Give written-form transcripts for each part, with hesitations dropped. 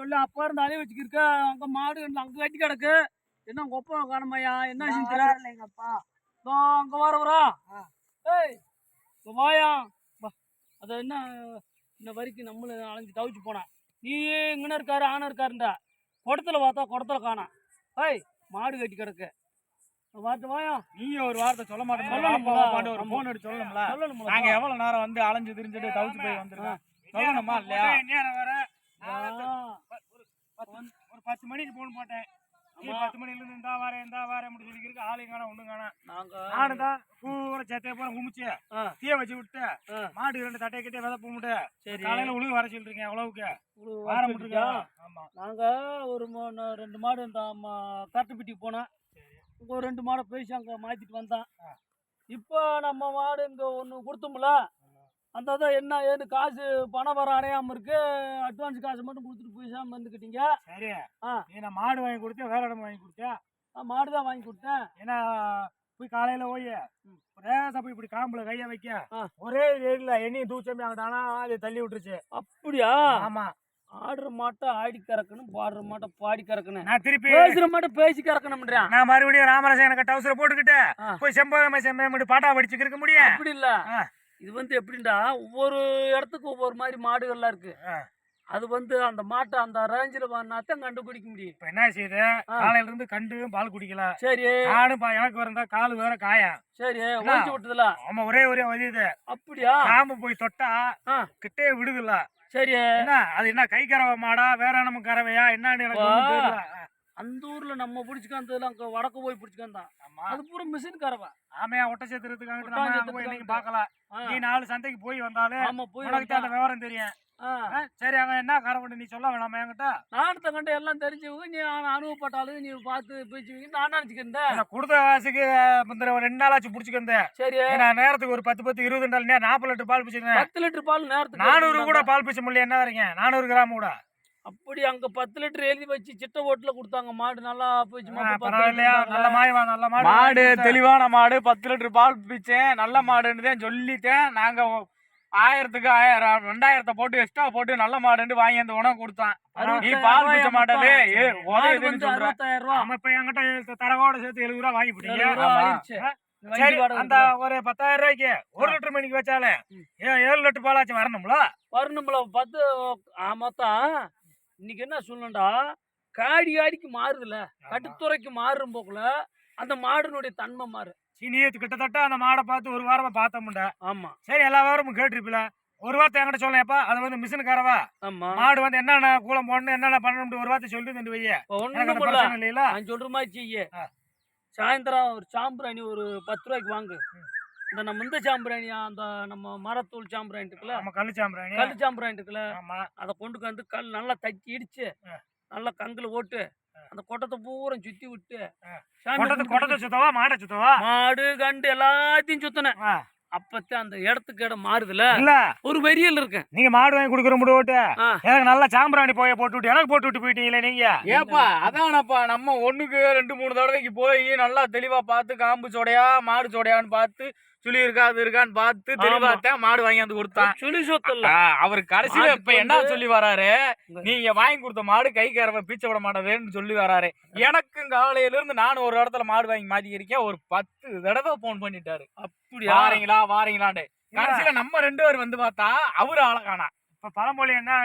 சொல்லி அப்பா இருந்து அலைய வச்சுக்கிருக்க அங்க மாடு அங்க கட்டி கிடக்கு. என்ன உங்க அப்பா காணமையா? என்ன தெரியல எங்க அப்பா அங்க வரா. ஏய் வாயா. அது என்ன இந்த வரைக்கும் நம்மளும் அலைஞ்சு தவிச்சு போனேன். நீ இங்கன்னு இருக்காரு ஆனா இருக்காருண்டா. குடத்துல பார்த்தா குடத்துல காணா. ஏய் மாடு கட்டி கிடக்கு. வார்த்தை வாயா. நீ ஒரு வார்த்தை சொல்ல மாட்டேன். ஒரு போன் எடுத்து சொல்லணும்ல. நாங்க எவ்வளவு நேரம் வந்து அலைஞ்சு திரிஞ்சுட்டு தவிச்சு போய் வந்துருக்கோம். சொல்லணுமா இல்லையா? நேரம் வேற ஒரு 10 மணிக்கு போன் போட்டேன். நீ 10 மணில இருந்து இந்த வாரம் அப்படி சொல்லிருக்கு. ஆளையும் காணா ஒண்ணும் காணா. நானும் தான் பூரா சேத்தைய பூரா குமிச்சு தீய வச்சு விட்டு மாடு 2 தட்டையை கட்டி விதை போட்டு காலையில உழுகு வர சொல்லிருக்கேன். எவ்வளவுக்கு ஆரம்பிட்டு. ஆமா நாங்க ஒரு 2 மாடு இந்த கட்டுப்பிட்டிக்கு போனோம். இங்க ஒரு 2 மாடை பேசி அங்க மாத்திட்டு வந்தான். இப்போ நம்ம மாடு இங்க ஒண்ணு கொடுத்தோம்ல. அந்த என்ன ஏன்னு காசு பணம் வர அடையாம இருக்கு. அட்வான்ஸ் காசு மட்டும் கொடுத்துட்டு பேசாம வந்துக்கிட்டீங்க. சரி நீ மாடு வாங்கி கொடுத்தேன். வேற இடம் வாங்கி கொடுத்தியா? மாடு தான் வாங்கி கொடுத்தேன். ஏன்னா போய் காலையில போய் போய் இப்படி காம்புல கைய வைக்க ஒரே ஏரியில எண்ணியும் தூச்சம்பி அங்கிட்டானா அதை தள்ளி விட்டுருச்சு. அப்படியா? ஆமா. ஆடுற மாட்டை ஆடி கறக்கணும், பாடுற மாட்டை பாடி கறக்கணும். நான் திருப்பி பேசுற மாட்டை பேசி கறக்கணும்ன்றான். நான் மறுபடியும் ராமராஜன் எனக்கு டவுசரை போட்டுக்கிட்டு போய் செம்பகமே பாட்டா படிச்சுக்க இருக்க முடியும். அப்படி இல்ல. இது எப்படின்னா ஒவ்வொரு இடத்துக்கு ஒவ்வொரு மாதிரி மாடுகள்லாம் இருக்கு. அது அந்த மாட்டை அந்த ரேஞ்சில் தான் கண்டுபிடிக்க முடியும். இப்ப என்ன செய்யுது? காலையில இருந்து கண்டு பால் குடிக்கல. சரி நானும் எனக்கு வரந்தா காலு வேற காயா. சரி ஓடிச்சு விட்டதுல. ஆமா ஒரே வதியுது. அப்படியா? காம்பு போய் தொட்டா கிட்டே விடுதுல்ல. சரி என்ன அது என்ன கை கறவை மாடா வேற நம்ம கறவையா என்னன்னு எனக்கு தெரியல. அந்த ஊர்ல நம்ம பிடிச்சுக்காந்ததுல அங்க வடக்கு போய் பிடிச்சுக்காந்தான். அது பூரா மிஷின் கறவை. ஆமையா ஒட்ட சேர்த்துறதுக்காக போய் இன்னைக்கு பாக்கல. நீ 4 சந்தைக்கு போய் வந்தாலே உனக்கு அந்த விவரம் தெரியும். சரி அவன் என்ன கறவை நீ சொல்ல வேணாமா என்கிட்ட? நானத்தை கண்டு எல்லாம் தெரிஞ்சவங்க. நீ அனுபவப்பட்டாலும் நீ பார்த்து பேச்சுவீங்க. நான் நினைச்சுக்கிறேன் கொடுத்த காசுக்கு 2 நாள் ஆச்சு பிடிச்சிக்கிறேன். சரி நான் நேரத்துக்கு ஒரு 10 20 40 லிட்டர் பால் பிடிச்சிருக்கேன். 10 லிட்டர் பால் நேரத்துக்கு 400 கூட பால் பிடிச்ச முடியல. என்ன வரீங்க 400 கிராம் கூட? அப்படி அங்க 10 லிட்டர் எழுதி வச்சு சிட்ட ஓட்டுல கொடுத்தாங்க. மாடு நல்லா போச்சு. நல்ல மாடு தெளிவான மாடு. 10 லிட்டர் பால் பிடிச்சேன். நல்ல மாடுன்னு சொல்லிட்டேன். நாங்க 1000க்கு 1000 2000 போட்டு எக்ஸ்ட்ரா போட்டு நல்ல மாடு வாங்கி அந்த உணவு கொடுத்தான். நீ பால் பிடிச்ச மாட்டது 60,000 ரூபா. இப்ப என்கிட்ட தரவோட சேர்த்து 70 ரூபா வாங்கி பிடிங்க. சரி அந்த ஒரு 10,000 ரூபாய்க்கு 1 லிட்டர் மணிக்கு வச்சாலே 7 லிட்டர் பாலாச்சும் வரணும்ல. 10 ஆமாத்தான். இன்னைக்கு என்ன சொல்லணும்டா, காடிக்கு மாறுதுல, கட்டுத்துறைக்கு மாறும் போக்குல அந்த மாடுனுடைய தன்மை மாறு. சீனியத்து கிட்டத்தட்ட அந்த மாடை பார்த்து ஒரு வாரமா பார்த்தோம்டா. ஆமா சரி எல்லா வாரமும் கேட்டிருப்பில. ஒரு வார்த்தை என்கிட்ட சொல்லப்பா. அது மிஷின் கறவா. மாடு என்னென்ன கூலம் போடணும் என்னென்ன பண்ணணும் ஒரு வார்த்தை சொல்லிட்டு வைய. நான் சொல்ற மாதிரி செய்ய. சாயந்தரம் ஒரு சாம்பிராணி ஒரு 10 ரூபாய்க்கு வாங்கு. நம்ம இந்த சாம்பிராணி அந்த நம்ம மரத்தூள் சாம்பிராணி இருக்குல்ல, கல்லு சாம்பிராணி இருக்குல்ல, அதை கொண்டு வந்து கல் நல்லா தட்டி இடிச்சு நல்லா கங்குல ஓட்டு அந்த கொட்டத்தை பூரா சுத்தி விட்டு சுத்தவா மாடு கண்டு எல்லாத்தையும் சுத்தினேன். அப்பத்தான் அந்த இடத்துக்கு இடம் மாறுதுல. ஒரு வெறியல் இருக்கு. நீங்க மாடு வாங்கி கொடுக்குற முடிவு எனக்கு நல்லா சாம்பிராணி போட்டு விட்டு எனக்கு போட்டு விட்டு போயிட்டீங்களே நீங்க. ஏப்பா அதானப்பா நம்ம 1க்கு 2 3 தடவைக்கு போய் நல்லா தெளிவா பார்த்து காம்பு சோடையா மாடு சோடையான்னு பார்த்து சுழி இருக்கா அது இருக்கான்னு பார்த்து தெளிவாத்தான் மாடு வாங்கி வந்து கொடுத்தான். சுழி சொத்துல அவரு கடைசியில இப்ப என்ன சொல்லி வராரு, நீங்க வாங்கி கொடுத்த மாடு கை கறவை பீச்ச விட மாட்டேன்னு சொல்லி வராரு. எனக்கும் காலையில இருந்து நானும் ஒரு இடத்துல மாடு வாங்கி மாத்திக்கிறேன். ஒரு 10 தடவை போன் பண்ணிட்டாரு. அப்படி வாரீங்களாண்டு. கடைசியில நம்ம 2 பேர் வந்து பார்த்தா அவரு ஆளக்கானா. இப்ப பழமொழி என்ன,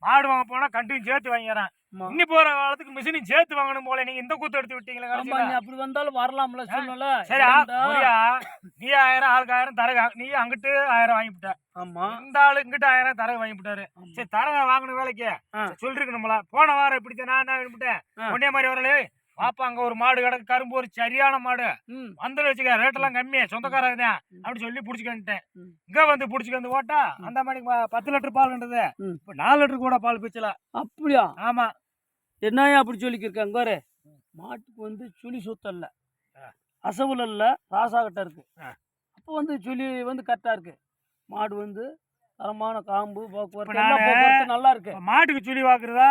மாடு வாங்க போனா கண்டியும் சேர்த்து வாங்கிறேன். இன்னி போற காலத்துக்கு மிஷினையும் சேர்த்து வாங்கணும் போல. நீங்க இந்த கூத்து எடுத்து விட்டீங்களா? அப்படி வந்தாலும் வரலாம்ல சொல்லல. சரி நீ 1000 ஆளுக்கு 1000 தர. நீ அங்கிட்டு 1000 வாங்கிவிட்ட. ஆமா இந்த ஆளு இங்கிட்ட 1000 தர வாங்கிவிட்டாரு. சரி தர வாங்கணும் வேலைக்கு சொல்லிருக்கணும்ல. போன வாரம் இப்படித்தான் நான் என்ன விட்டேன். ஒன்னே மாதிரி வரல பாப்பா அங்க ஒரு மாடு கிடக்கு கரும்பு ஒரு சரியான மாடு வந்து வச்சுக்க ரேட் எல்லாம் கம்மியா சொந்தக்காரன் அப்படின்னு சொல்லி புடிச்சுக்கிட்டேன். இங்க வந்து புடிச்சுக்கு ஓட்டா அந்த மாதிரி 10 லிட்டர் பால்ன்றது இப்ப 4 லிட்டர் கூட பால் பிச்சல. அப்படியா? ஆமா. என்னையா அப்படி சொல்லிக்கிருக்காங்க. மாட்டுக்கு சுழி சுத்தல்ல, அசவுல இல்ல, ராசாகிட்ட இருக்கு. அப்ப சுழி கரெக்டா இருக்கு. மாடு தரமான காம்பு போக்குவரத்து நல்லா இருக்கு. மாட்டுக்கு சுழி வாக்குறதா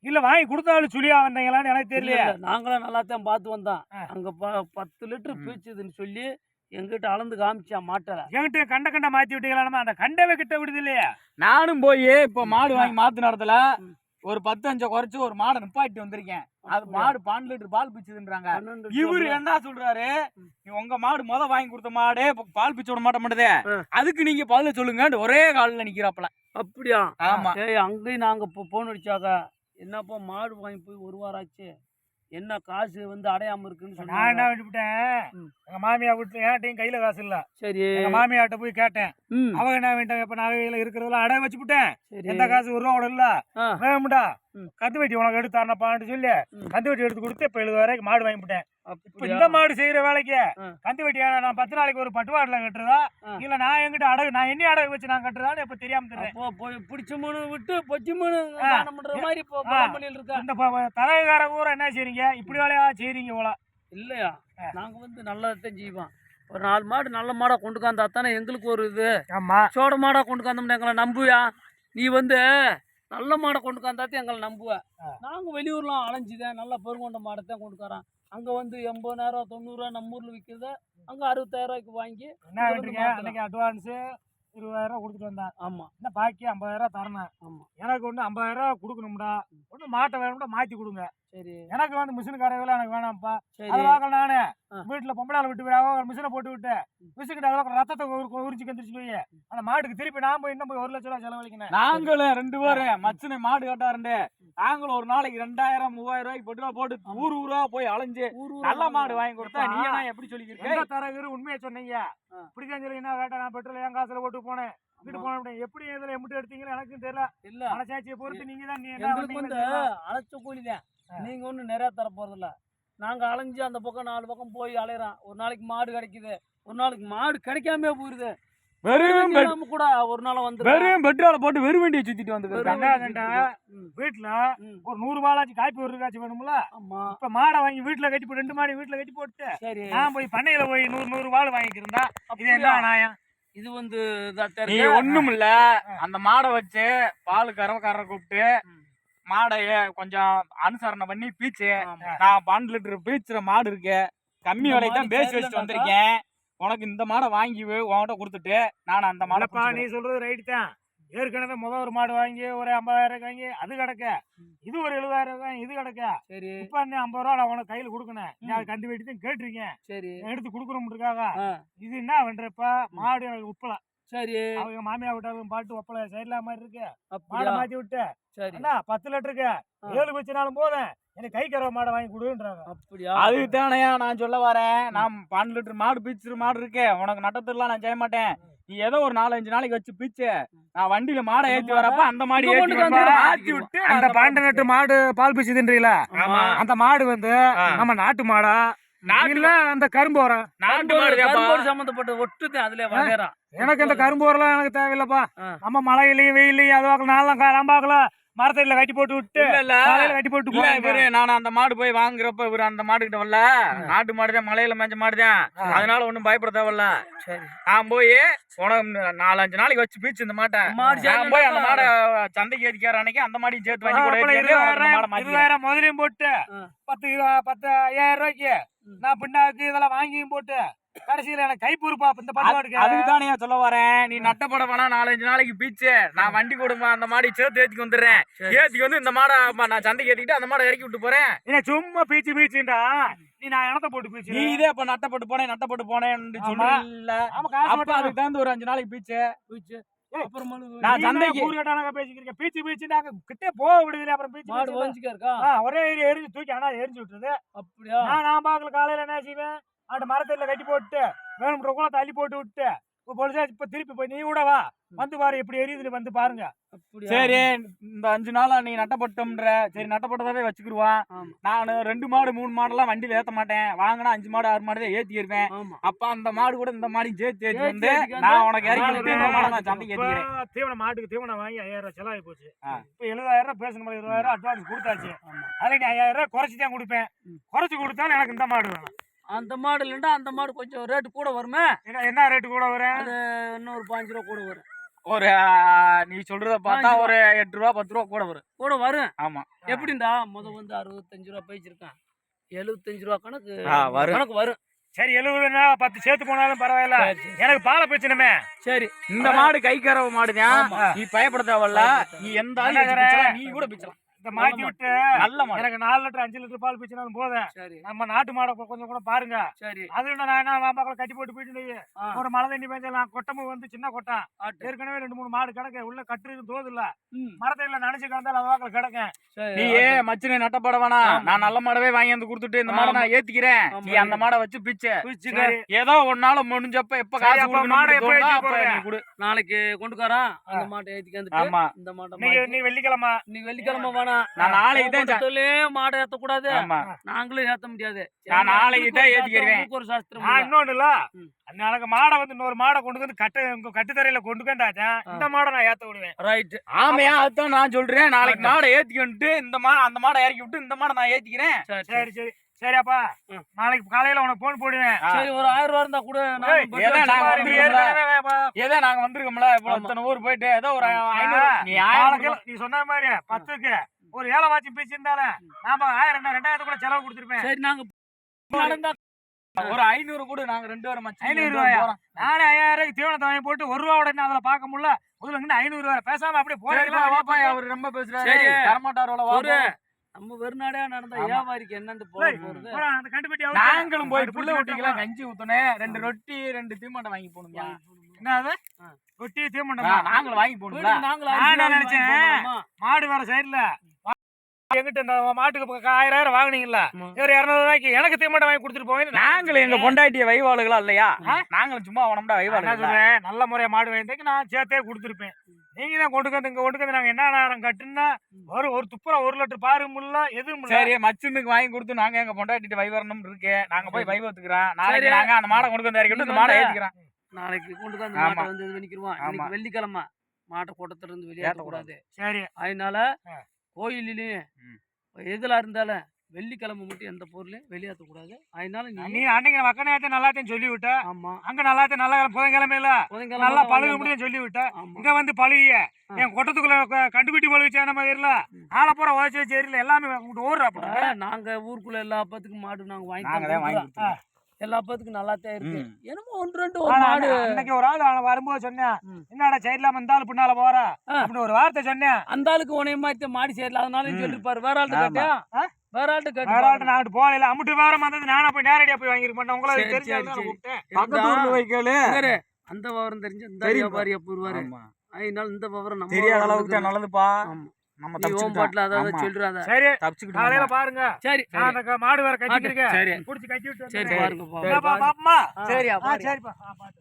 இல்ல வாங்கி கொடுத்தாலும் சுழியா வந்தீங்களான்னு எனக்கு தெரியல. நாங்களும் நல்லா தான் பார்த்து வந்தோம். அங்க 10 லிட்டர் பீச்சுதுன்னு சொல்லி எங்கிட்ட அளந்து காமிச்சா மாட்டல. என்கிட்ட கண்ட மாத்தி விட்டீங்களா? அந்த கண்டவை கிட்ட விடுது இல்லையா? நானும் போய் இப்ப மாடு வாங்கி மாத்து நடத்தல ஒரு 10 குறைச்சு ஒரு மாடை நிப்பாட்டி வந்திருக்கேன். அது மாடு 12 லிட்டர் பால் பிச்சுதுன்றாங்க. இவரு என்ன சொல்றாரு, உங்க மாடு வாங்கி கொடுத்த மாடே பால் பிச்சு விட மாட்டேன், அதுக்கு நீங்க பதில சொல்லுங்க. ஒரே காலில் நிக்கிறாப்ல. அப்படியா? ஆமா. அங்கேயும் நாங்க இப்போ போன் அடிச்சாக்க என்னப்பா மாடு வாங்கி போய் 1 வாரம் ஆச்சு, என்ன காசு அடையாம இருக்குன்னு நான் சொன்னாங்க. என்ன விட்டுவிட்டேன், எங்க மாமியா விட்டு என்கிட்டயும் கையில காசு இல்ல. சரி. எங்க மாமியாட்ட போய் கேட்டேன். அவங்க என்ன வேண்டாம், இப்ப நகையில இருக்கிறதெல்லாம் அடைய வச்சுவிட்டேன். எந்த காசு 1 ரூபா கூட இல்ல. வேணும்டா கந்து வெட்டி உனக்கு எடுத்து தரப்பான்னு சொல்லி கந்து வெட்டி எடுத்து கொடுத்து இப்ப 70,000 மாடு வாங்கிவிட்டேன். இப்ப இந்த மாடு செய்யற வேலைக்கு கந்து வெட்டி நான் 10 நாளைக்கு ஒரு பட்டுவாடுல கட்டுறதா இல்ல நான் எங்கிட்ட அடகு நான் என்ன அடகு வச்சு நான் கட்டுறதான்னு இப்ப தெரியாம தெரியும். பிடிச்ச மீன் விட்டு பொச்சி மீன் பண்ற மாதிரி இருக்கா. இந்த தலைகார ஊரை என்ன செய்றீங்க, இப்படி வேலையா செய்றீங்க போல இல்லையா? நாங்க நல்லதான் செய்வோம். ஒரு 4 மாடு நல்ல மாடா கொண்டு வந்தா தானே எங்களுக்கு ஒரு இது. ஆமா. சோட மாடா கொண்டு வந்தோம்னா எங்களை நம்புவியா? நீ நல்ல மாடை கொண்டு வந்தாத்தான் எங்களை நம்புவேன். நாங்க வெளியூர்லாம் அலைஞ்சுதேன், நல்லா பெருங்கொண்ட மாடத்தான் கொண்டு வரோம். அங்க 80,000 90,000 நம்ம ஊர்ல விற்கிறத அங்க 60,000 ரூபாய்க்கு வாங்கி என்ன வேண்டிங்க. அன்னைக்கு அட்வான்ஸ் 20,000 கொடுத்துட்டு வந்தேன். ஆமா. என்ன பாக்கி 50,000 தரணும். ஆமா. எனக்கு 50,000 கொடுக்கணும்டா. மாட்டை வேணும்டா மாத்தி கொடுங்க. சரி. எனக்கு மிஷின் கரையில எனக்கு வேணாம்ப்பா. அது வாங்கல நானு வீட்டுல பொம்பளால விட்டு மிஷினை போட்டு விட்டு மிஷின் அதெல்லாம் ரத்தத்தை உரிச்சு கந்திரிச்சு போய் அந்த மாட்டுக்கு திருப்பி நான் போய் இன்னும் போய் 1 லட்சம் ரூபாய் செலவழிக்கணும். நாங்களும் 2 பேரும் மச்சனை மாடு கட்டாருண்டு நாங்களும் ஒரு நாளைக்கு 2,000 3,000 ரூபாய்க்கு பெட்ரோல் போட்டு ஊரா போய் அலைஞ்சு நல்ல மாடு வாங்கி கொடுத்தா நீ என்ன எப்படி சொல்லிக்கிறீங்க? தரகு உண்மையை சொன்னீங்க. இப்படிதான் சொல்லி என்ன வேண்டாம், நான் பெட்ரோல் என் காசுல போட்டு போனேன் எப்படி இதுல எம்பிட்டு எடுத்தீங்கன்னு எனக்கும் தெரியல. இல்ல அலைச்சாச்சியை பொறுத்து நீங்க தான் அழைச்ச கூலிதான். நீங்க ஒண்ணு நிறைய தர போறது இல்ல. நாங்க அலைஞ்சு அந்த பக்கம் 4 பக்கம் போய் அலையறோம். ஒரு நாளைக்கு மாடு கிடைக்குது, ஒரு நாளைக்கு மாடு கிடைக்காம போயிருது. வெறும் கூட ஒரு நாள் வந்து வெறும் பெட்ரோல போட்டு வெறும் வண்டியை சுத்திட்டு வந்து வீட்டுல ஒரு 100 ரூபாய்ச்சி காய்ப்பு ஒரு காய்ச்சி வேணும்ல. இப்ப மாடை வாங்கி வீட்டுல கட்டி போட்டு 2 மாடு வீட்டுல கட்டி போட்டு நான் போய் பண்ணையில போய் 100 ரூபாய் வாங்கிக்கிறேன். இது என்ன நியாயம்? இது நீ ஒண்ணும் இல்ல, அந்த மாடை வச்சு பால் கறவைக்காரரை கூப்பிட்டு மாடைய கொஞ்சம் அனுசரணை பண்ணி பீச்சு. நான் 12 லிட்டர் பீச்சுற மாடு இருக்கு, கம்மி விலைக்கு தான் பேசி வச்சுட்டு வந்திருக்கேன். உனக்கு இந்த மாடை வாங்கி உன்கிட்ட கொடுத்துட்டு நான் அந்த மாடை. நீ சொல்றது ரைட் தான். ஏற்கனவே ஒரு மாடு வாங்கி ஒரு 50,000 வாங்கி அது கிடக்க, இது ஒரு 70,000 இது கிடக்க. சரி. இப்ப 50 ரூபா நான் உனக்கு கையில கொடுக்கணும். நான் கண்டு வெட்டி தான் கேட்டிருக்கேன். சரி. எடுத்து கொடுக்கணும்ன்றதுக்காக இது என்ன பண்றப்ப மாடு எனக்கு உப்பல. சரி. அவங்க மாமியா விட்டாலும் பாட்டு ஒப்பல சைட்ல மாதிரி இருக்கு. மாடை மாத்தி விட்டு 10 லிட்டருக்கு 7 வச்சுனாலும் போதும் எனக்கு கை கறவை மாடை வாங்கி கொடுன்றாங்க. அப்படியா? அதுதானையா நான் சொல்ல வரேன். நான் 12 லிட்டர் மாடு பீச்சுற மாடு இருக்கு, உனக்கு நட்டத்திலாம் நான் செய்ய மாட்டேன். நீ ஏதோ ஒரு 4-5 நாளைக்கு வச்சு பீச்சு நான் வண்டியில மாடை ஏத்தி வரப்ப அந்த மாடு ஏத்தி விட்டு அந்த 12 லிட்டர் மாடு பால் பீச்சுதுன்றீல, அந்த மாடு நம்ம நாட்டு மாடா இல்ல அந்த கரும்பு வர நாட்டு மாடு சம்பந்தப்பட்ட ஒட்டு அதுல வகைரா. எனக்கு அந்த கரும்பு வரலாம் எனக்கு தேவையில்லப்பா. நம்ம மழையிலையும் வெயிலையும் அது வாக்கல நான் பார்க்கல மரத்தடியில கட்டி போட்டு விட்டு கட்டி போட்டு நான் அந்த மாடு போய் வாங்குறப்ப இவரு அந்த மாடு கிட்ட வரல, நாட்டு மாடுதான் மலையில மேஞ்ச மாடுதான், அதனால ஒண்ணும் பயப்பட தேவையில்ல. நான் போய் உனக்கு 4-5 நாளைக்கு வச்சு பீச்சு இந்த மாட்டை போய் அந்த மாடை சந்தைக்கு ஏத்திக்கார அன்னைக்கு அந்த மாடையும் சேர்த்து வாங்கி கூட 20,000 முதலையும் போட்டு 10,000 ரூபாய்க்கு நான் பின்னாக்கு இதெல்லாம் வாங்கியும் போட்டு கடைசியில எனக்கு கைப்பூர்ப்பா இந்த பட்டுவாடுக்கு. அதுக்குதானே சொல்ல வரேன், நீ நட்டப்பட வேணா 4-5 நாளைக்கு பீச்சு நான் வண்டி கொடுமா அந்த மாடி சேர்த்து ஏத்திக்கு வந்துடுறேன். ஏத்திக்கு இந்த மாடை நான் சந்தைக்கு ஏத்திக்கிட்டு அந்த மாடை இறக்கி விட்டு போறேன். என்ன சும்மா பீச்சுண்டா நீ நான் இடத்த போட்டு பீச்சு நீ இதே இப்ப நட்டப்பட்டு போனேன்னு சொல்லல. அப்ப அதுக்கு தகுந்த ஒரு 5 நாளைக்கு பீச்சு நான் சந்தைக்கு பேசிக்கிறேன். பீச்சு நாங்க கிட்டே போக விடுதல. அப்புறம் பீச்சு ஒரே எரிஞ்சு தூக்கி ஆனா எரிஞ்சு விட்டுருது. அப்படியா? நான் பாக்கல காலையில என்ன செய்வேன், அந்த மரத்துல கட்டி போட்டு வேணும்ன்ற கூட தள்ளி போட்டு விட்டு இப்ப திருப்பி போய் நீ கூட வா வந்து பாரு எப்படி எரியுதுன்னு வந்து பாருங்க. சரி, இந்த 5 நாளா நீ நட்டப்பட்டோம்ன்ற. சரி, நட்டப்பட்டதாவே வச்சுக்கிடுவான். நான் 2 மாடு 3 மாடெல்லாம் வண்டியில ஏத்த மாட்டேன். வாங்கினா 5 மாடு 6 மாடு தான் ஏத்திடுவேன். அப்ப அந்த மாடு கூட இந்த மாடி சேர்த்து ஏத்தி வந்து நான் உனக்கு இறக்கி விட்டு நான் சந்தைக்கு ஏத்திக்கிறேன். தீவனம் மாட்டுக்கு தீவனம் வாங்கி 5,000 செலவாகி போச்சு. இப்ப 70,000 பேசணும், 20,000 அட்வான்ஸ் கொடுத்தாச்சு. அதுல நீ 5,000 குறைச்சி தான் கொடுப்பேன். குறைச்சு கொடுத்தாலும் எனக்கு இந்த மாடு வேணும். அந்த மாடு இல்லைன்னா அந்த மாடு கொஞ்சம் ரேட்டு கூட வருமே. என்ன ரேட்டு கூட வரும்? அது இன்னும் ஒரு 5 ரூபா கூட வரும். ஒரு நீ சொல்றத பார்த்தா ஒரு 8 ரூபா 10 ரூபா கூட வரும். ஆமா. எப்படிண்டா 65 ரூபா பேசிருக்கான், 75 ரூபா கணக்கு வரும். சரி, 70னா 10 சேர்த்து போனாலும் பரவாயில்ல, எனக்கு பாலை பிரச்சனைமே. சரி, இந்த மாடு கை கறவை மாடுதான், நீ பயப்பட தேவையில்ல. நீ எந்த நீ கூட பிச்சலாம். இந்த மாத்தி விட்டு நல்ல மாடு. எனக்கு 4 லிட்டர் 5 லிட்டர் பால் பிச்சுனாலும் போதும். சரி நம்ம நாட்டு மாடை கொஞ்சம் கூட பாருங்க. சரி அது நான் என்ன வாம்பாக்களை கட்டி போட்டு போயிட்டு ஒரு மழை தண்ணி பெஞ்சலாம் கொட்டமும் வந்து சின்ன கொட்டம் ஆட்டு ஏற்கனவே 2-3 மாடு கிடக்க உள்ள கட்டுறது தோது இல்ல ம் மரத்தையில நினைச்சு கிடந்தாலும் அது வாக்கில் கிடக்கேன். சரி நீ மச்சினை நட்டப்பட வேணாம். நான் நல்ல மாடவே வாங்கி வந்து கொடுத்துட்டு இந்த மாடை நான் ஏத்திக்கிறேன். ஆமா. நீ அந்த மாடை வச்சு பிச்சை பிடிச்சிக்க ஏதோ ஒன்னால முடிஞ்சப்ப எப்ப சரி, காசு அப்ப கொடுக்கணும்னு மாடை எப்ப தோணுதோ ஏத்தி அப்ப போடுற? நீ கொடு. நாளைக்கு கொண்டுக்காரன் அந்த மாட்டை ஏத்திக்கு வந்துட்டு ஆமா இந்த மாட்டை நீ வெள்ளிக்கிழமை இன்னைக்கு வெள்ளிக்கிழமை வேணாம் நான் நாளைக்கு தான் மாடை ஏத்தக்கூடாது ஆமா நாங்களும் ஏத்த முடியாது நான் நாளைக்கு தான் ஏத்திக்கிறேன். உங்களுக்கு ஒரு சாஸ்திரம் நான் இல்ல. இன்னொன்னு இல்ல ம். நாளைக்கு மாடை வந்து இன்னொரு மாடை கொண்டு வந்து கட்டுத்தரையில கொண்டு வந்தாச்சேன் இந்த மாடை நான் ஏத்த விடுவேன். ரைட் ஆமையா அதுதான் நான் சொல்றேன். நாளைக்கு மாடை ஏத்திக்கிட்டு இந்த அந்த மாடை இறக்கி விட்டு இந்த மாடை நான் ஏத்திக்கிறேன். சரி சரி சரி சரியாப்பா ம். நாளைக்கு காலையில உனக்கு போன் போடுவேன். சரி ஒரு 1000 ரூபா இருந்தா கூட ஏய், ஏதோ நாங்க நீ வந்துருக்கோம்ல. ஏற்கனவே ஏதோ நாங்க வந்திருக்கோம்ல இப்போ ஆமா. இத்தனை ஊர் போயிட்டு ஏதோ ஒரு 500 நீ நாளைக்கு 1000 நீ சொன்ன மாதிரி 10க்கு ஒரு ஏழை வாட்சி பேசியிருந்தாலும் நாம 1000 2000 கூட செலவு கொடுத்துருப்பேன். சரி நாங்க நடந்தா ஒரு 500 கூட நாங்க 2 பேரும் மச்சான் 500 ரூபாயா? நானே 5000 தீவனத்தை வாங்கி போட்டு 1 ரூபா உடனே அதுல பார்க்க முடியல. முதல்ல இருந்து 500 ரூபாய் பேசாம அப்படியே வாப்பா போறேன். அவர் ரொம்ப பேசுறாரு. சரி. தரமாட்டாரோல ஒரு வாப்பா. நம்ம வெறுநாடே நடந்த ஆமா. வியாபாரிக்கு என்னன்னு போறது அந்த கண்டுபிடி நாங்களும் போய் புள்ள ஊட்டிக்கலாம் கஞ்சி ஊத்துனேன் 2 ரொட்டி 2 தீமாட்டை வாங்கி போணும்யா. என்னது ஆ. ரொட்டி தீவனம் நாங்களும் வாங்கி போணும்ல. நாங்களும் நான் அரிசி வாங்கி நினைச்சேன். போடலாமா? மாடு வேற சைடுல எங்கிட்ட இந்த மாட்டுக்கு 1000 வாங்குனீங்கல்ல ஆமா. ஒரு 200 ரூபாய்க்கு எனக்கு தீவனம் வாங்கி கொடுத்துட்டு போவேன். நாங்களும் எங்க பொண்டாட்டிய வைவாளுகளா இல்லையா? நாங்களும் சும்மா உடம்புடா என்ன வைவாளுகளா. சொல்றேன் நல்ல முறையா மாடு வாங்கிட்டு நான் சேர்த்தே கொடுத்துருப்பேன். நீங்க தான் கொண்டு வந்து நாங்க என்ன நேரம் கட்டுனா ஒரு துப்புரா 1 லிட்டர் பாரு முல்ல எதுவும் இல்ல. சரி மச்சுனுக்கு வாங்கி கொடுத்து நாங்க எங்க பொண்டாட்டிட்டு வைவரணும் இருக்கு. நாங்க போய் வைவத்துக்கிறோம். நாளைக்கு சரி. நாங்க அந்த மாடை கொண்டு வந்து இறக்கிட்டு இந்த மாடை ஏத்திக்கிறோம். நாளைக்கு கொண்டு வந்து ஆமா. மாட்டை வந்து இது பண்ணிக்கிருவோம். ஆமா. இன்னைக்கு வெள்ளிக்கிழமை மாட்டை கூட்டத்துல இருந்து வெளியேற்றக்கூடாது. சரி அதனால ஆ. கோயிலையும் ம். எதுல இருந்தாலும் வெள்ளிக்கிழமை மட்டும் எந்த பொருளையும் வெளியேற்றக்கூடாது. அதனால நீ நீ அன்னைக்கு மக்கனையாத்த நல்லாத்தையும் சொல்லி விட்ட ஆமா அங்க நல்லாத்தையும் நல்லா புதன்கிழமையில புதன்கிழமை நல்லா தான் பழுகு வாங்கி முடியும் சொல்லி விட்ட ஆமா. இங்க வந்து பழுகிய ஆ. என் கொட்டத்துக்குள்ள கண்டுபிடி பழுகு சேன மாதிரி இல்ல ஆலப்புறம் உதச்சி வச்சு ஏரியில எல்லாமே உங்கள்கிட்ட ஓடுற அப்படி நாங்க ஊருக்குள்ள எல்லா அப்பத்துக்கும் மாடு நாங்க வாங்கி நாங்க தான் தான் வாங்கி கொடுக்குறோம். கொடுத்துருவோம். எல்லா அப்பத்துக்கும் நல்லாத்தான் இருக்கு. ம். என்னமோ 1-2 ஒரு மாடு அன்னைக்கு ஒரு ஆள் அவன் வரும்போது சொன்னேன் ம். என்னடா சைட்லாம இருந்தாலும் பின்னால போற ஆ. அப்படின்னு ஒரு வார்த்தை சொன்னேன். அந்த ஆளுக்கு உனைய மாதிரி மாடி சேரல அதனால ம். சொல்லிருப்பாரு. வேற ஆள்கிட்ட ஆமா. கேட்டியா? ஆ? வேற ஆள்கிட்ட வேற ஆள்கிட்ட கேட்டு நான் போகல அம்முட்டு வாரம் வந்தது நானா போய் நேரடியா போய் வாங்கிருக்க மாட்டேன். உங்களை சரி, தெரிஞ்சு சரி, சரி. கூப்பிட்டேன். பக்கத்து ஊர்ல வைக்கலு. அந்த விவரம் தெரிஞ்சு இந்த தெரியுமா? வியாபாரி எப்ப வருவாரு. ஆமா. அதனால இந்த விவரம் நம்ம தெரியாத விவரம் அளவுக்கு தெரிஞ்சு- நல்லதுப்பா. ஆமா. நம்ம நீ ஓம் தப்பிச்சுக்கிட்டோம். பாட்டுல அதாவது ஆமா. சொல்றாத. சரி தப்பிச்சுக்கிட்டோம். காலையில பாருங்க சரி நான் அந்த மாடு வேற கட்டிருக்கேன் சரி. புடிச்சு கட்டி விட்டு சரி வந்துடுறேன். பாருங்க பாப்பா, பாப்பா. சரியா ஆ, சரிப்பா. ஆ, பாத்து.